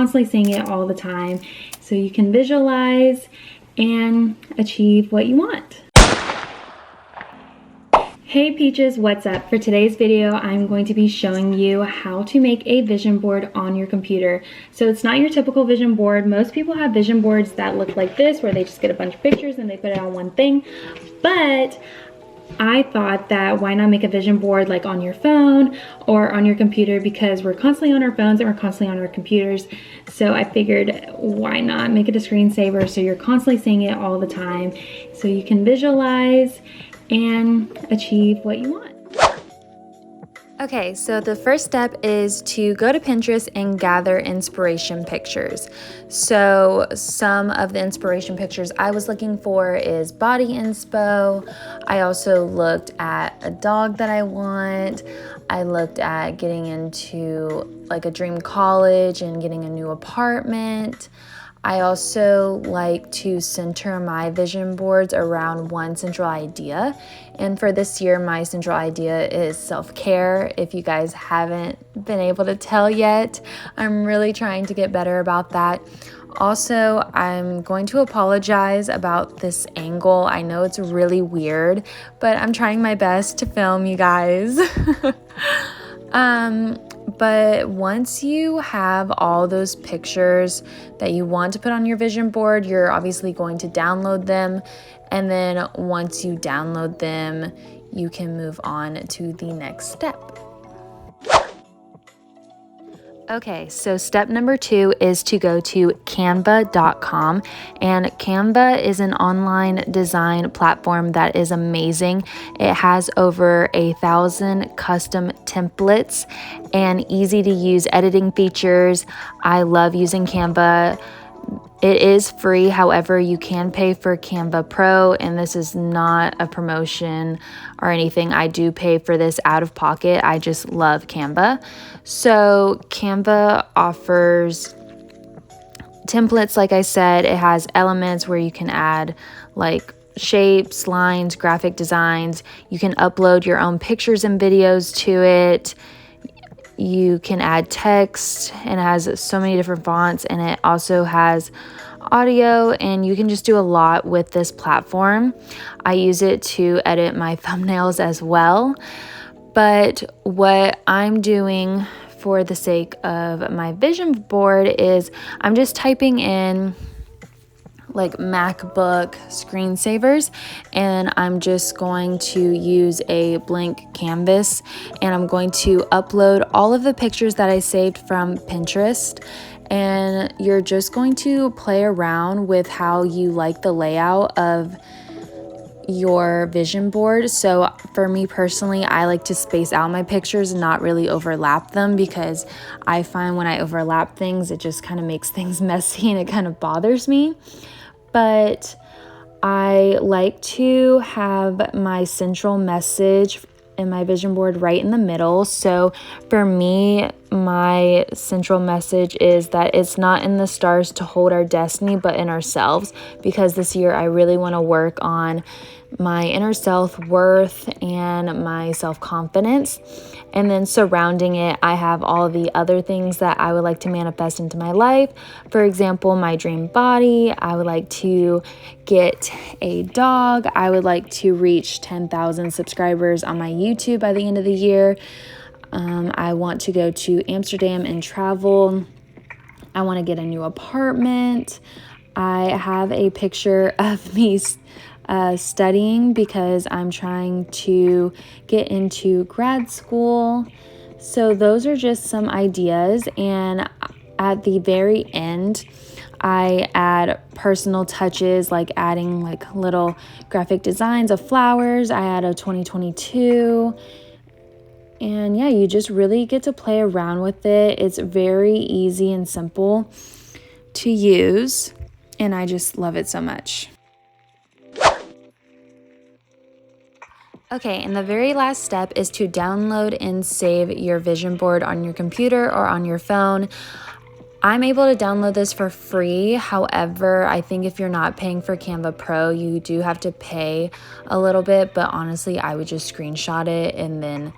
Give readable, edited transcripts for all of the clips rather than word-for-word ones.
constantly seeing it all the time, so you can visualize and achieve what you want. Hey Peaches, what's up? For today's video, I'm going to be showing you how to make a vision board on your computer. So it's not your typical vision board. Most people have vision boards that look like this, where they just get a bunch of pictures and they put it on one thing. But I thought that why not make a vision board like on your phone or on your computer, because we're constantly on our phones and we're constantly on our computers. So I figured why not make it a screensaver so you're constantly seeing it all the time, so you can visualize and achieve what you want. Okay, so the first step is to go to Pinterest and gather inspiration pictures. So some of the inspiration pictures I was looking for is body inspo. I also looked at a dog that I want. I looked at getting into like a dream college and getting a new apartment. I also like to center my vision boards around one central idea. And for this year, my central idea is self-care. If you guys haven't been able to tell yet, I'm really trying to get better about that. Also, I'm going to apologize about this angle. I know it's really weird, but I'm trying my best to film, you guys. But once you have all those pictures that you want to put on your vision board, you're obviously going to download them. And then once you download them, you can move on to the next step. Okay, so step number 2 is to go to canva.com, and Canva is an online design platform that is amazing. It has over 1,000 custom templates and easy to use editing features. I love using Canva. It is free, however, you can pay for Canva Pro, and this is not a promotion or anything. I do pay for this out of pocket. I just love Canva. So Canva offers templates, like I said. It has elements where you can add like shapes, lines, graphic designs. You can upload your own pictures and videos to it. You can add text, and it has so many different fonts, and it also has audio, and you can just do a lot with this platform. I use it to edit my thumbnails as well. But what I'm doing for the sake of my vision board is I'm just typing in like MacBook screensavers, and I'm just going to use a blank canvas, and I'm going to upload all of the pictures that I saved from Pinterest. And you're just going to play around with how you like the layout of your vision board. So for me personally, I like to space out my pictures and not really overlap them, because I find when I overlap things, it just kind of makes things messy and it kind of bothers me. But I like to have my central message in my vision board right in the middle. So for me, my central message is that it's not in the stars to hold our destiny, but in ourselves, because this year I really want to work on my inner self-worth and my self-confidence. And then surrounding it, I have all the other things that I would like to manifest into my life. For example, my dream body. I would like to get a dog. I would like to reach 10,000 subscribers on my YouTube by the end of the year. I want to go to Amsterdam and travel. I want to get a new apartment. I have a picture of me studying, because I'm trying to get into grad school. So those are just some ideas, and at the very end I add personal touches, like adding like little graphic designs of flowers. I add a 2022, and yeah, you just really get to play around with it. It's very easy and simple to use, and I just love it so much. Okay, and the very last step is to download and save your vision board on your computer or on your phone. I'm able to download this for free. However, I think if you're not paying for Canva Pro, you do have to pay a little bit, but honestly, I would just screenshot it and then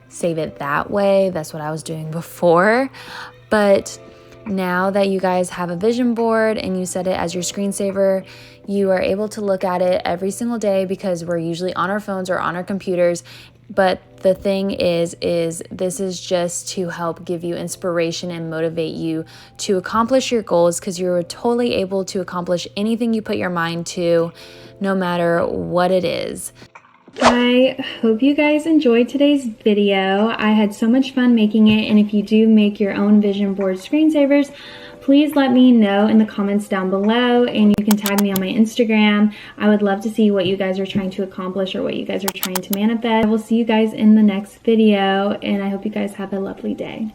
save it that way. That's what I was doing before. But now that you guys have a vision board and you set it as your screensaver, you are able to look at it every single day because we're usually on our phones or on our computers. But the thing is this is just to help give you inspiration and motivate you to accomplish your goals, because you're totally able to accomplish anything you put your mind to, no matter what it is. I hope you guys enjoyed today's video. I had so much fun making it, and if you do make your own vision board screensavers, please let me know in the comments down below, and you can tag me on my Instagram. I would love to see what you guys are trying to accomplish or what you guys are trying to manifest. I will see you guys in the next video, and I hope you guys have a lovely day.